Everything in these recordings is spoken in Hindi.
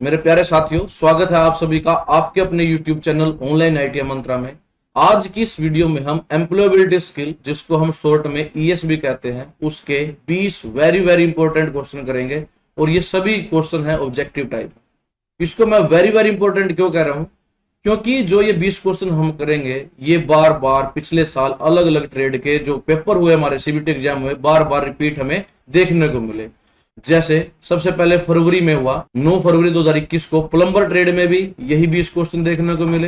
मेरे प्यारे साथियों, स्वागत है आप सभी का आपके अपने YouTube चैनल ऑनलाइन आईटीआई मंत्रा में। आज की इस वीडियो में हम एम्प्लॉयबिलिटी स्किल, जिसको हम शॉर्ट में ईएस भी कहते हैं, उसके 20 वेरी वेरी इंपॉर्टेंट क्वेश्चन करेंगे। और ये सभी क्वेश्चन है ऑब्जेक्टिव टाइप। इसको मैं वेरी वेरी इंपॉर्टेंट क्यों कह रहा हूं? क्योंकि जो ये 20 क्वेश्चन हम करेंगे, ये बार बार पिछले साल अलग अलग ट्रेड के जो पेपर हुए, हमारे सीबीटी एग्जाम हुए, बार बार रिपीट हमें देखने को मिले। जैसे सबसे पहले फरवरी में हुआ, 9 फरवरी 2021 को प्लम्बर ट्रेड में भी यही 20 क्वेश्चन देखने को मिले।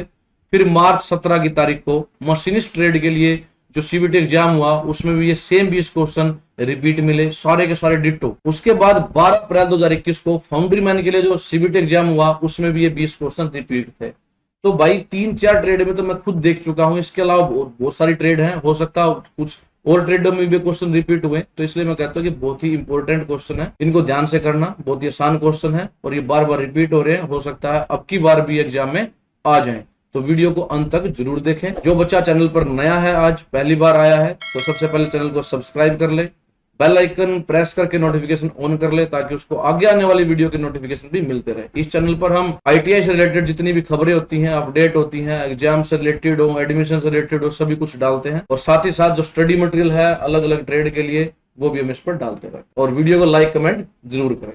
फिर मार्च 17 की तारीख को मशीनिस्ट ट्रेड के लिए जो सीबीटी एग्जाम हुआ, उसमें भी ये सेम 20 क्वेश्चन रिपीट मिले, सारे के सारे डिट्टो। उसके बाद 12 अप्रैल 2021 को फाउंड्री मैन के लिए जो सीबीटी एग्जाम हुआ, उसमें भी ये 20 क्वेश्चन रिपीट थे। तो भाई 3-4 ट्रेड में तो मैं खुद देख चुका हूं, इसके अलावा बहुत सारी ट्रेड हैं, हो सकता है कुछ और ट्रेडों में भी क्वेश्चन रिपीट हुए। तो इसलिए मैं कहता हूँ कि बहुत ही इंपॉर्टेंट क्वेश्चन है, इनको ध्यान से करना। बहुत ही आसान क्वेश्चन है और ये बार बार रिपीट हो रहे हैं, हो सकता है अब की बार भी एग्जाम में आ जाए। तो वीडियो को अंत तक जरूर देखें। जो बच्चा चैनल पर नया है, आज पहली बार आया है, तो सबसे पहले चैनल को सब्सक्राइब कर ले, बेल आइकन प्रेस करके नोटिफिकेशन ऑन कर ले, ताकि उसको आगे आने वाली वीडियो के नोटिफिकेशन भी मिलते रहे। इस चैनल पर हम आईटीआई से रिलेटेड जितनी भी खबरें होती हैं, अपडेट होती हैं, एग्जाम से रिलेटेड हो, एडमिशन से रिलेटेड हो, सभी कुछ डालते हैं। और साथ ही साथ जो स्टडी मटेरियल है अलग अलग ट्रेड के लिए, वो भी हम इस पर डालते रहे। और वीडियो को लाइक कमेंट जरूर करें।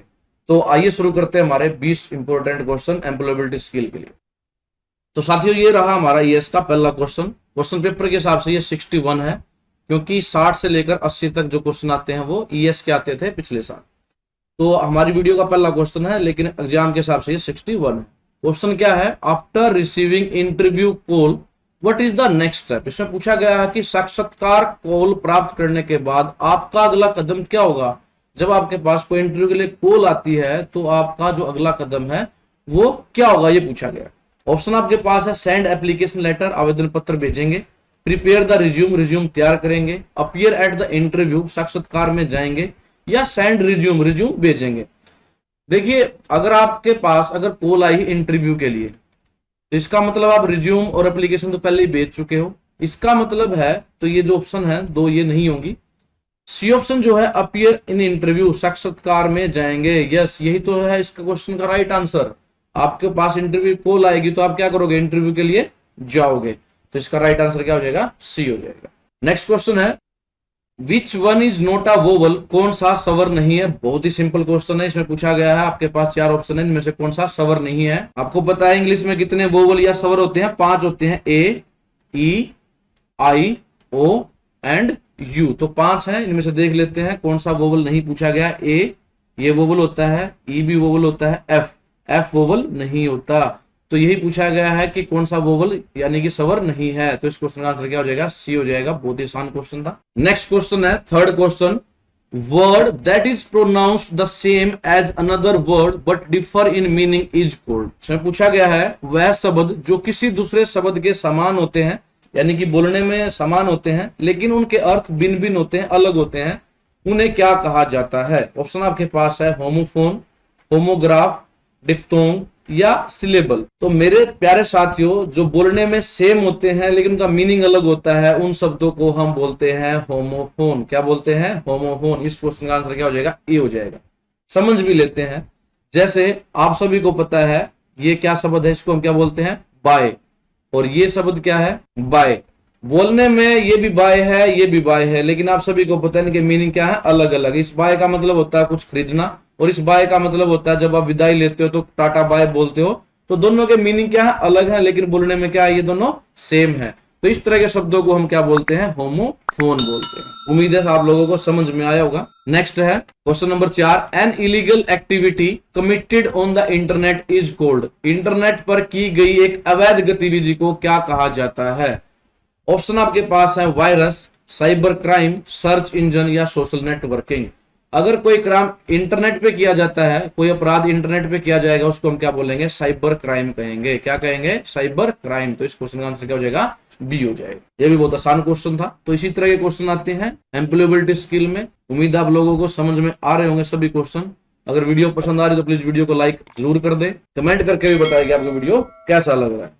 तो आइए शुरू करते हैं हमारे 20 इंपॉर्टेंट क्वेश्चन एम्प्लॉयबिलिटी स्किल के लिए। तो साथियों, ये रहा हमारा ईएस का पहला क्वेश्चन। क्वेश्चन पेपर के हिसाब से ये 61 है, क्योंकि 60 से लेकर 80 तक जो क्वेश्चन आते हैं वो ईएस के आते थे पिछले साल। तो हमारी वीडियो का पहला क्वेश्चन है, लेकिन एग्जाम के हिसाब से ये 61 है। क्वेश्चन क्या है? After receiving interview call what is the next step. इसमें पूछा गया है कि साक्षात्कार कॉल प्राप्त करने के बाद आपका अगला कदम क्या होगा। जब आपके पास कोई इंटरव्यू के लिए कॉल आती है, तो आपका जो अगला कदम है वो क्या होगा, ये पूछा गया। ऑप्शन आपके पास है, सेंड एप्लीकेशन लेटर, आवेदन पत्र भेजेंगे, प्रिपेयर द रिज्यूम, रिज्यूम तैयार करेंगे, अपीयर एट द इंटरव्यू, साक्षात्कार में जाएंगे, या सेंड रिज्यूम, रिज्यूम भेजेंगे। देखिए, अगर आपके पास अगर कॉल आई इंटरव्यू के लिए, तो इसका मतलब आप रिज्यूम और एप्लीकेशन तो पहले ही भेज चुके हो। इसका मतलब है, तो ये जो ऑप्शन है दो, ये नहीं होंगी। सी ऑप्शन जो है, अपीयर इन इंटरव्यू, साक्षात्कार में जाएंगे, यस, यही तो है इसका क्वेश्चन का राइट आंसर। आपके पास इंटरव्यू कॉल आएगी तो आप क्या करोगे? इंटरव्यू के लिए जाओगे। तो इसका राइट आंसर क्या हो जाएगा? सी हो जाएगा। नेक्स्ट क्वेश्चन है, विच one is not a vowel, कौन सा स्वर नहीं है। बहुत ही सिंपल क्वेश्चन है। इसमें पूछा गया है, आपके पास 4 ऑप्शन है, इनमें से कौन सा स्वर नहीं है। आपको पता है इंग्लिश में कितने वोवल या स्वर होते हैं? 5 होते हैं, ए, ई, आई, ओ एंड यू। तो 5 है, इनमें से देख लेते हैं कौन सा वोवल नहीं पूछा गया। ए ये वोवल होता है, ई भी वोवल होता है, एफ वोवल नहीं होता। तो यही पूछा गया है कि कौन सा वोवल यानी कि स्वर नहीं है। तो इस क्वेश्चन का आंसर क्या हो जाएगा? सी हो जाएगा। बहुत ही आसान क्वेश्चन था। नेक्स्ट क्वेश्चन है, third question, word that is pronounced the same as another word but differ in meaning is called. इसमें पूछा गया है, वह शब्द जो किसी दूसरे शब्द के समान होते हैं, यानी कि बोलने में समान होते हैं, लेकिन उनके अर्थ भिन्न भिन्न होते हैं, अलग होते हैं, उन्हें क्या कहा जाता है। ऑप्शन आपके पास है, होमोफोन, होमोग्राफ, डिप्थोंग या सिलेबल। तो मेरे प्यारे साथियों, जो बोलने में सेम होते हैं लेकिन उनका मीनिंग अलग होता है, उन शब्दों को हम बोलते हैं होमोफोन। क्या बोलते हैं? होमोफोन। इस क्वेश्चन का आंसर क्या हो जाएगा? ए हो जाएगा। समझ भी लेते हैं। जैसे आप सभी को पता है, ये क्या शब्द है, इसको हम क्या बोलते हैं? बाय। और ये शब्द क्या है? बाय। बोलने में ये भी बाय है, ये भी बाय है, लेकिन आप सभी को पता है इनके मीनिंग क्या है? अलग अलग। इस बाय का मतलब होता है कुछ खरीदना, और इस बाय का मतलब होता है जब आप विदाई लेते हो तो टाटा बाय बोलते हो। तो दोनों के मीनिंग क्या है? अलग है, लेकिन बोलने में क्या है? ये दोनों सेम है। तो इस तरह के शब्दों को हम क्या बोलते हैं? होमोफोन बोलते हैं। उम्मीद है आप लोगों को समझ में आया होगा। नेक्स्ट है question number 4, an illegal activity committed on the internet is called. Internet पर की गई एक अवैध गतिविधि को क्या कहा जाता है। ऑप्शन आपके पास है, virus, cyber crime, search engine या सोशल नेटवर्किंग। अगर कोई क्राइम इंटरनेट पे किया जाता है, कोई अपराध इंटरनेट पे किया जाएगा, उसको हम क्या बोलेंगे? साइबर क्राइम कहेंगे। क्या कहेंगे? Cyber crime. तो इस क्वेश्चन का आंसर क्या हो जाएगा? बी हो जाएगा। ये भी बहुत आसान क्वेश्चन था। तो इसी तरह के क्वेश्चन आते हैं एम्प्लॉयबिलिटी स्किल में। उम्मीद है आप लोगों को समझ में आ रहे होंगे सभी क्वेश्चन। अगर वीडियो पसंद आ रही तो प्लीज वीडियो को लाइक जरूर कर दे, कमेंट करके भी बताइए कि आपको वीडियो कैसा लग रहा है।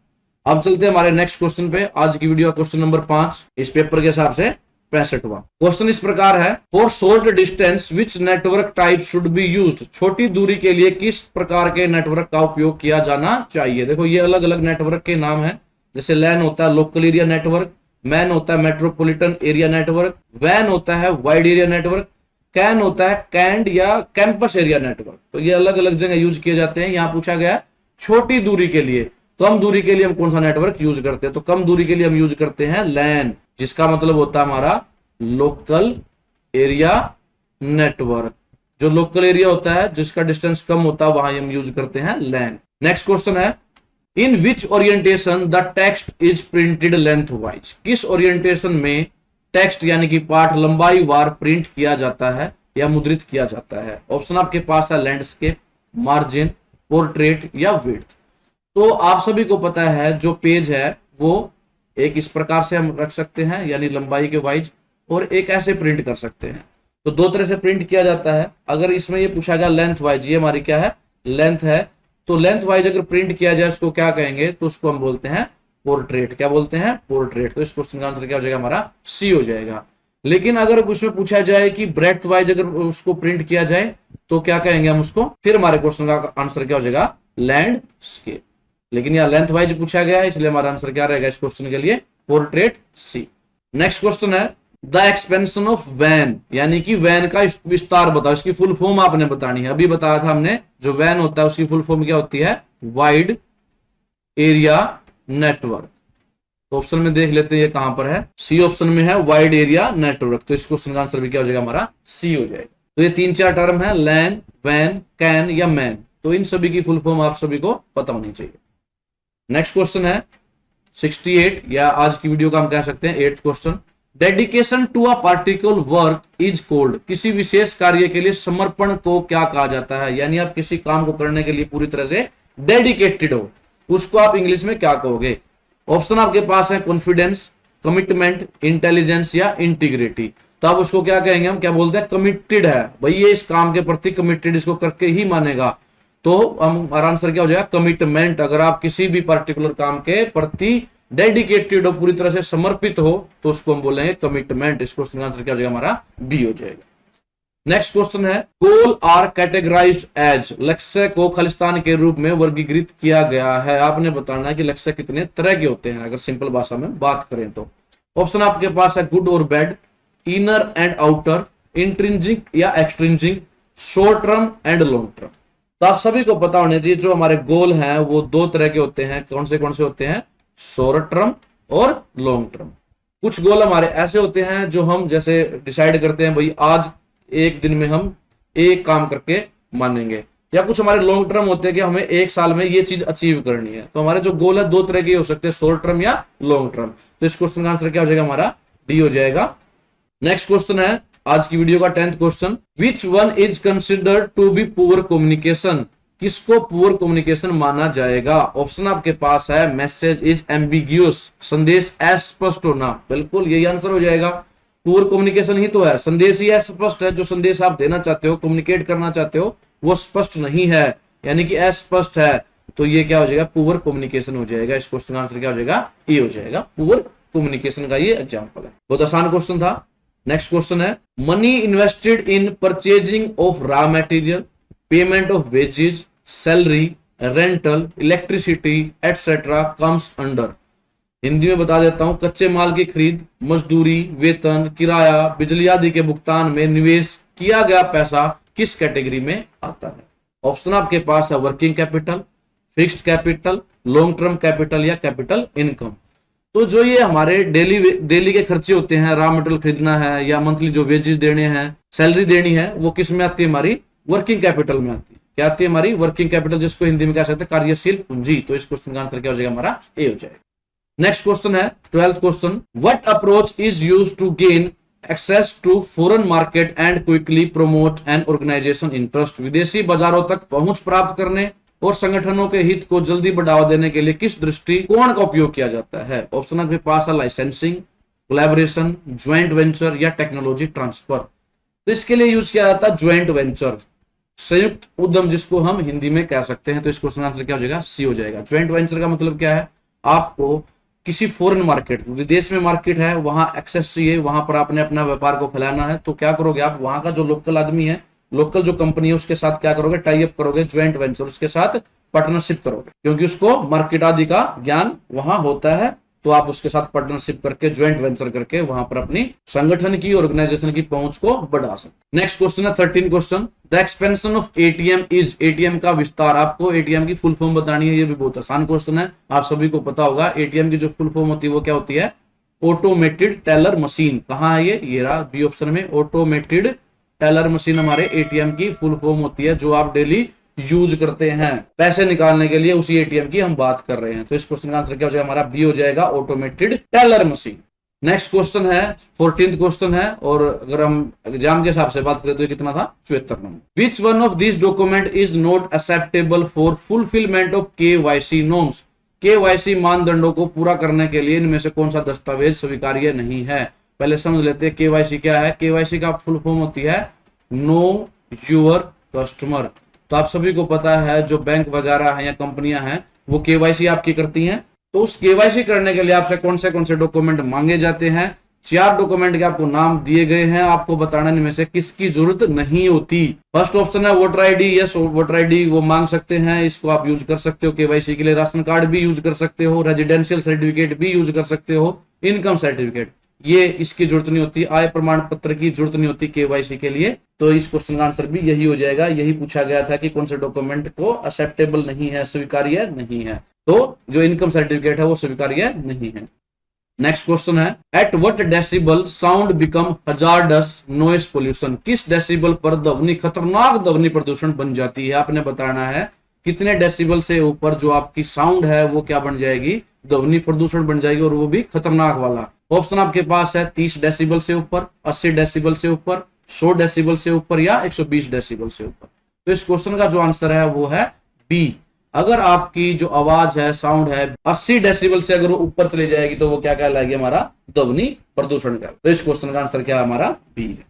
अब चलते हैं हमारे नेक्स्ट क्वेश्चन पे। आज की वीडियो क्वेश्चन नंबर 5 इस पेपर के हिसाब से 65वां क्वेश्चन इस प्रकार है, for short distance which network type should be used, छोटी दूरी के लिए किस प्रकार के नेटवर्क का उपयोग किया जाना चाहिए। देखो ये अलग अलग नेटवर्क के नाम है, जैसे लैन होता है लोकल एरिया नेटवर्क, मैन होता है मेट्रोपॉलिटन एरिया नेटवर्क, वैन होता है वाइड एरिया नेटवर्क, कैन होता है कैंड या कैंपस एरिया नेटवर्क। तो ये अलग अलग जगह यूज किए जाते हैं। यहाँ पूछा गया छोटी दूरी के लिए, कम दूरी के लिए हम कौन सा नेटवर्क यूज करते हैं, तो कम दूरी के लिए हम यूज करते हैं लैन, जिसका मतलब होता है हमारा लोकल एरिया नेटवर्क। जो लोकल एरिया होता है जिसका डिस्टेंस कम होता है वहां हम यूज करते हैं लैन। नेक्स्ट क्वेश्चन है, in which orientation the text is printed lengthwise, किस ओरिएंटेशन में टेक्स्ट यानी कि पाठ लंबाई वार प्रिंट किया जाता है या मुद्रित किया जाता है। ऑप्शन आपके पास है लैंडस्केप, मार्जिन, पोर्ट्रेट या विड्थ। तो आप सभी को पता है जो पेज है वो एक इस प्रकार से हम रख सकते हैं यानी लंबाई के वाइज, और एक ऐसे प्रिंट कर सकते हैं। तो दो तरह से प्रिंट किया जाता है। अगर इसमें ये पूछा गया लेंथ वाइज, ये हमारी क्या है लेंथ है, तो लेंथ वाइज अगर प्रिंट किया जाए उसको क्या कहेंगे, तो उसको हम बोलते हैं पोर्ट्रेट। क्या बोलते हैं पोर्ट्रेट। तो इस क्वेश्चन का आंसर क्या हो जाएगा हमारा सी हो जाएगा। लेकिन अगर उसमें पूछा जाए कि ब्रेड्थ वाइज अगर उसको प्रिंट किया जाए तो क्या कहेंगे हम उसको, फिर हमारे क्वेश्चन का आंसर क्या हो जाएगा लैंडस्केप। लेकिन यहाँ लेंथ वाइज पूछा गया है इसलिए हमारा आंसर क्या रहेगा इस क्वेश्चन के लिए पोर्ट्रेट सी। नेक्स्ट क्वेश्चन है, द एक्सपेंशन ऑफ वैन, यानी कि वैन का विस्तार बताओ। इसकी फुल फॉर्म आपने बतानी है। अभी बताया था हमने जो वैन होता है उसकी फुल फॉर्म क्या होती है वाइड एरिया नेटवर्क। तो ऑप्शन में देख लेते हैं ये कहां पर है, सी ऑप्शन में है वाइड एरिया नेटवर्क। तो इस क्वेश्चन का आंसर भी क्या हो जाएगा हमारा सी हो जाएगा। तो ये तीन चार टर्म है लैन, वैन, कैन या मैन, तो इन सभी की फुल फॉर्म आप सभी को पता होनी चाहिए। नेक्स्ट क्वेश्चन है 68 या आज की वीडियो का हम कह सकते हैं 8th question, dedication to a particular work is called, किसी विशेष कार्य के लिए समर्पण को क्या कहा जाता है, यानी आप किसी काम को करने के लिए पूरी तरह से डेडिकेटेड हो, उसको आप इंग्लिश में क्या कहोगे। ऑप्शन आपके पास है कॉन्फिडेंस, कमिटमेंट, इंटेलिजेंस या इंटीग्रिटी। तो आप उसको क्या कहेंगे, हम क्या बोलते हैं कमिटेड है भाई, ये इस काम के प्रति कमिटेड, इसको करके ही मानेगा। तो हमारा आंसर क्या हो जाएगा कमिटमेंट। अगर आप किसी भी पर्टिकुलर काम के प्रति डेडिकेटेड हो, पूरी तरह से समर्पित हो, तो उसको हम बोलेंगे कमिटमेंट। इस क्वेश्चन का आंसर क्या हो जाएगा हमारा बी हो जाएगा। नेक्स्ट क्वेश्चन है, गोल आर कैटेगराइज्ड एज, लक्ष्य को खालिस्तान के रूप में वर्गीकृत किया गया है। आपने बताना है कि लक्ष्य कितने तरह के होते हैं अगर सिंपल भाषा में बात करें तो। ऑप्शन आपके पास है गुड और bad, inner and outer, intrinsic या extrinsic, short term and long term. तो आप सभी को पता होना चाहिए जो हमारे गोल हैं वो दो तरह के होते हैं। कौन से होते हैं, शॉर्ट टर्म और लॉन्ग टर्म। कुछ गोल हमारे ऐसे होते हैं जो हम जैसे डिसाइड करते हैं भाई आज एक दिन में हम एक काम करके मानेंगे, या कुछ हमारे लॉन्ग टर्म होते हैं कि हमें एक साल में ये चीज अचीव करनी है। तो हमारे जो गोल है दो तरह के हो सकते हैं, शॉर्ट टर्म या लॉन्ग टर्म। तो इस क्वेश्चन का आंसर क्या हो जाएगा हमारा डी हो जाएगा। नेक्स्ट क्वेश्चन है आज की वीडियो का 10th question, which one is considered to be poor communication, किसको पुअर कम्युनिकेशन माना जाएगा। ऑप्शन आपके पास है मैसेज इज एम्बिग्यूअस, संदेश अस्पष्ट होना, बिल्कुल यही आंसर हो जाएगा। पुअर कम्युनिकेशन ही तो है, संदेश ही अस्पष्ट है, जो संदेश आप देना चाहते हो, कम्युनिकेट करना चाहते हो वो स्पष्ट नहीं है यानी कि अस्पष्ट है, तो ये क्या हो जाएगा पुअर कम्युनिकेशन हो जाएगा। इस क्वेश्चन का आंसर क्या हो जाएगा ए हो जाएगा, पुअर कम्युनिकेशन का ये एग्जांपल है। बहुत आसान क्वेश्चन था। नेक्स्ट क्वेश्चन है, money invested in purchasing of raw material, payment of wages, salary, rental, electricity etcetera comes under. Hindi में बता देता हूं, कच्चे माल की खरीद, मजदूरी, वेतन, किराया, बिजली आदि के भुगतान में निवेश किया गया पैसा किस कैटेगरी में आता है। ऑप्शन आपके पास है working capital, fixed capital, long term capital या कैपिटल इनकम। तो जो ये हमारे डेली के खर्चे होते हैं, रॉ मटेरियल खरीदना है या मंथली जो वेजेस देने हैं, सैलरी देनी है, वो किस में आती है हमारी वर्किंग कैपिटल में आती है। क्या आती है हमारी वर्किंग कैपिटल, जिसको हिंदी में कह सकते हैं कार्यशील पूंजी। तो इस क्वेश्चन का आंसर क्या हो जाएगा हमारा ए हो जाएगा। नेक्स्ट क्वेश्चन है 12th question, what approach is used to gain access to foreign market and quickly promote an organisation interest. विदेशी बाजारों तक पहुंच प्राप्त करने और संगठनों के हित को जल्दी बढ़ावा देने के लिए किस दृष्टिकोण का उपयोग किया जाता है। ऑप्शन आपके पास है लाइसेंसिंग, कोलैबोरेशन, ज्वाइंट वेंचर या टेक्नोलॉजी ट्रांसफर। तो इसके लिए यूज किया जाता है ज्वाइंट वेंचर, संयुक्त उद्यम, जिसको हम हिंदी में कह सकते हैं। तो इस क्वेश्चन आंसर क्या हो जाएगा सी हो जाएगा। ज्वाइंट वेंचर का मतलब क्या है, आपको किसी फॉरेन मार्केट, विदेश में मार्केट है, वहां एक्सेस चाहिए, वहां पर आपने अपना व्यापार को फैलाना है, तो क्या करोगे आप, वहां का जो लोकल आदमी है, लोकल जो कंपनी है उसके साथ क्या करोगे, टाई अप करोगे, ज्वाइंट वेंचर, उसके साथ पार्टनरशिप करोगे, क्योंकि उसको मार्केट आदि का ज्ञान वहां होता है, तो आप उसके साथ पार्टनरशिप करके, ज्वाइंट वेंचर करके वहां पर अपनी संगठन की, ऑर्गेनाइजेशन की पहुंच को बढ़ा सकते। नेक्स्ट क्वेश्चन है 13 question, the expansion of ATM is, ATM का विस्तार, आपको एटीएम की फुल फॉर्म बतानी है। ये भी बहुत आसान क्वेश्चन है, आप सभी को पता होगा। एटीएम की जो फुल फॉर्म होती है वो क्या होती है, ऑटोमेटेड टेलर मशीन। कहां है ये रहा बी ऑप्शन में, ऑटोमेटेड टेलर मशीन हमारे एटीएम की फुल फॉर्म होती है, जो आप डेली यूज करते हैं पैसे निकालने के लिए, उसी एटीएम की हम बात कर रहे हैं। तो इस क्वेश्चन का आंसर क्या हो जाएगा हमारा, बी हो जाएगा, automated teller machine. Next question है 14th क्वेश्चन है, और अगर हम एग्जाम के हिसाब से बात करें तो ये कितना था, 74 number. Which one of this document is not acceptable for fulfilment of KYC norms, KYC मानदंडों को पूरा करने के लिए इनमें से कौन सा दस्तावेज स्वीकार्य नहीं है। पहले समझ लेते हैं केवाईसी क्या है। केवाईसी का फुल फॉर्म होती है नो योर कस्टमर। तो आप सभी को पता है जो बैंक वगैरह है या कंपनियां हैं वो केवाईसी आपकी करती हैं, तो उस केवाईसी करने के लिए आपसे कौन से डॉक्यूमेंट मांगे जाते हैं। 4 डॉक्यूमेंट के आपको नाम दिए गए हैं, आपको बताना इनमें से किसकी जरूरत नहीं होती। फर्स्ट ऑप्शन है voter ID, yes voter ID वो मांग सकते हैं, इसको आप यूज कर सकते हो केवाईसी के लिए। राशन कार्ड भी यूज कर सकते हो, रेजिडेंशियल सर्टिफिकेट भी यूज कर सकते हो, इनकम सर्टिफिकेट, ये इसकी जरूरत नहीं होती, आय प्रमाण पत्र की जरूरत नहीं होती केवाईसी के लिए। तो इस क्वेश्चन का आंसर भी यही हो जाएगा। यही पूछा गया था कि कौन से डॉक्यूमेंट को एक्सेप्टेबल नहीं है, स्वीकार्य नहीं है, तो जो इनकम सर्टिफिकेट है वो स्वीकार्य नहीं है। नेक्स्ट क्वेश्चन है at what decibel sound become hazardous noise pollution, किस डेसिबल पर ध्वनि खतरनाक ध्वनि प्रदूषण बन जाती है। आपने बताना है कितने डेसिबल से ऊपर जो आपकी साउंड है वो क्या बन जाएगी, ध्वनि प्रदूषण बन जाएगी, और वो भी खतरनाक वाला। ऑप्शन आपके पास है 30 डेसिबल से ऊपर, 80 डेसिबल से ऊपर, 100 डेसिबल से ऊपर या 120 डेसिबल से ऊपर। तो इस क्वेश्चन का जो आंसर है वो है बी। अगर आपकी जो आवाज है, साउंड है 80 डेसिबल से अगर वो ऊपर चली जाएगी तो वो क्या कहलाएगी, हमारा ध्वनि प्रदूषण का। तो इस क्वेश्चन का आंसर क्या है हमारा बी है।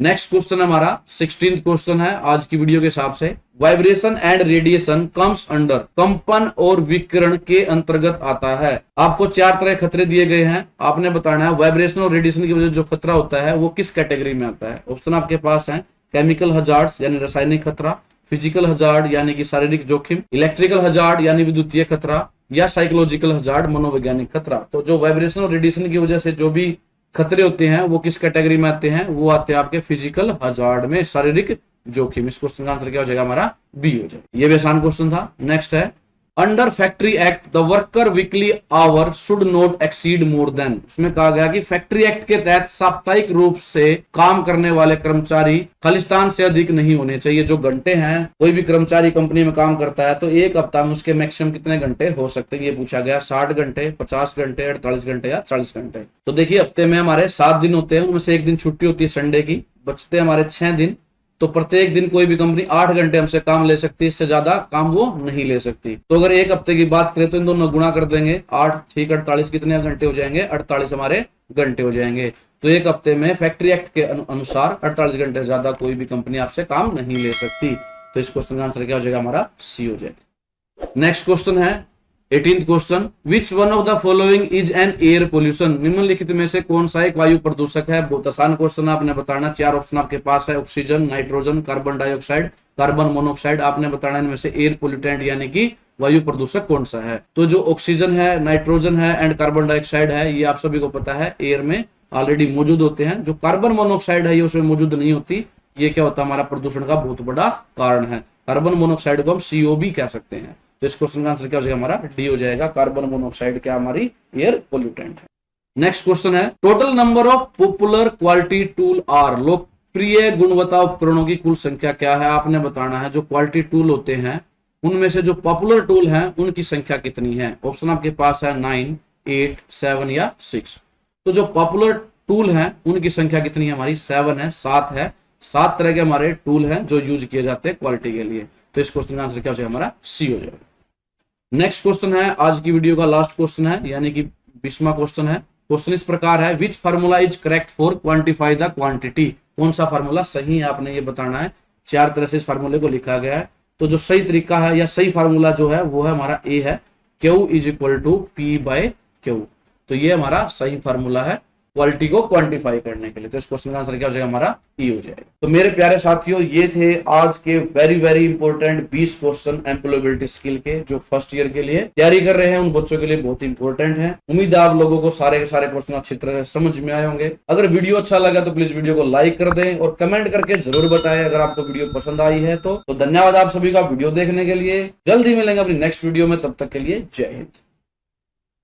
नेक्स्ट क्वेश्चन हमारा 16th क्वेश्चन है आज की वीडियो के हिसाब से, vibration and radiation comes under, कंपन और विकिरण के अंतर्गत आता है। आपको 4 तरह खतरे दिए गए हैं, आपने बताना है वाइब्रेशन और रेडिएशन की वजह से जो खतरा होता है वो किस कैटेगरी में आता है। ऑप्शन आपके पास है केमिकल हजार्ड्स यानी रासायनिक खतरा, फिजिकल हजार्ड यानी कि शारीरिक जोखिम, इलेक्ट्रिकल हजार्ड यानी विद्युतीय खतरा, या साइकोलॉजिकल हजार्ड मनोवैज्ञानिक खतरा। तो जो वाइब्रेशन और रेडिएशन की वजह से जो भी खतरे होते हैं वो किस कैटेगरी में आते हैं, वो आते हैं आपके फिजिकल हजार्ड में, शारीरिक जोखिम। इस क्वेश्चन का आंसर क्या हो जाएगा हमारा बी हो जाएगा। ये भी आसान क्वेश्चन था। नेक्स्ट है under factory act the worker weekly hour should not exceed more than, उसमें कहा गया कि फैक्ट्री एक्ट के तहत साप्ताहिक रूप से काम करने वाले कर्मचारी खालिस्तान से अधिक नहीं होने चाहिए। जो घंटे हैं, कोई भी कर्मचारी कंपनी में काम करता है तो एक हफ्ता में उसके मैक्सिमम कितने घंटे हो सकते हैं, ये पूछा गया। 60 घंटे, 50 घंटे, 48 घंटे या 40 घंटे। तो देखिए हफ्ते में हमारे 7 दिन होते हैं, उनमें से एक दिन छुट्टी होती है संडे की, बचते हमारे 6 दिन। तो प्रत्येक दिन कोई भी कंपनी 8 घंटे हमसे काम ले सकती है, इससे ज्यादा काम वो नहीं ले सकती। तो अगर एक हफ्ते की बात करें तो इन दोनों गुणा कर देंगे, 8 6 48 कितने घंटे हो जाएंगे, 48 हमारे घंटे हो जाएंगे। तो एक हफ्ते में फैक्ट्री एक्ट के अनुसार 48 घंटे से ज्यादा कोई भी कंपनी आपसे काम नहीं ले सकती। तो इस क्वेश्चन का आंसर क्या हो जाएगा हमारा सी हो जाएगा। नेक्स्ट क्वेश्चन है 18th question, which one of the following is an air pollution, निम्नलिखित में से कौन सा एक वायु प्रदूषक है। बहुत आसान क्वेश्चन आपने बताना। 4 ऑप्शन आपके पास है, oxygen, nitrogen, carbon dioxide, carbon monoxide. आपने बताना इनमें से एयर पोल्यूटेंट यानी कि वायु प्रदूषक कौन सा है। तो जो ऑक्सीजन है, नाइट्रोजन है एंड कार्बन डाइऑक्साइड है, ये आप सभी को पता है एयर में ऑलरेडी मौजूद होते हैं। जो कार्बन मोनोऑक्साइड है ये उसमें मौजूद नहीं होती। ये क्या होता है, हमारा प्रदूषण का बहुत बड़ा कारण है। कार्बन मोनोऑक्साइड को हम CO भी कह सकते हैं। तो इस क्वेश्चन का आंसर क्या हो जाएगा हमारा डी हो जाएगा। कार्बन मोनोऑक्साइड क्या हमारी एयर पोल्यूटेंट है। नेक्स्ट क्वेश्चन है total number of popular quality tool are, लोकप्रिय गुणवत्ता उपकरणों की कुल संख्या क्या है। आपने बताना है जो क्वालिटी टूल होते हैं उनमें से जो पॉपुलर टूल हैं उनकी संख्या कितनी है। ऑप्शन आपके पास है 9, 8, 7 या 6। तो जो पॉपुलर टूल हैं उनकी संख्या कितनी है हमारी 7 है, 7 है। 7 तरह के हमारे टूल हैं जो यूज किए जाते हैं क्वालिटी के लिए। तो इस क्वेश्चन का आंसर क्या हो जाएगा हमारा सी हो जाएगा। नेक्स्ट क्वेश्चन है आज की वीडियो का लास्ट क्वेश्चन है, यानी कि 20वां क्वेश्चन है। क्वेश्चन इस प्रकार है, which formula is correct for quantify the quantity, कौन सा फार्मूला सही है आपने ये बताना है। 4 तरह से इस फार्मूले को लिखा गया है। तो जो सही तरीका है या सही फार्मूला जो है वो है हमारा ए है, Q is equal to P by Q. तो ये हमारा सही फार्मूला है क्वालिटी को क्वांटिफाई करने के लिए। तो इस क्वेश्चन का आंसर क्या हो जाएगा हमारा ई हो जाएगा। तो मेरे प्यारे साथियों, ये थे आज के very very important 20 question employability skill के, जो फर्स्ट ईयर के लिए तैयारी कर रहे हैं उन बच्चों के लिए बहुत इंपॉर्टेंट है। उम्मीद है आप लोगों को सारे के सारे क्वेश्चन अच्छी तरह से समझ में आए होंगे। अगर वीडियो अच्छा लगा तो प्लीज वीडियो को लाइक कर दें और कमेंट करके जरूर बताएं अगर आपको वीडियो पसंद आई है तो धन्यवाद आप सभी का वीडियो देखने के लिए। जल्दी मिलेंगे अपनी नेक्स्ट वीडियो में, तब तक के लिए जय हिंद।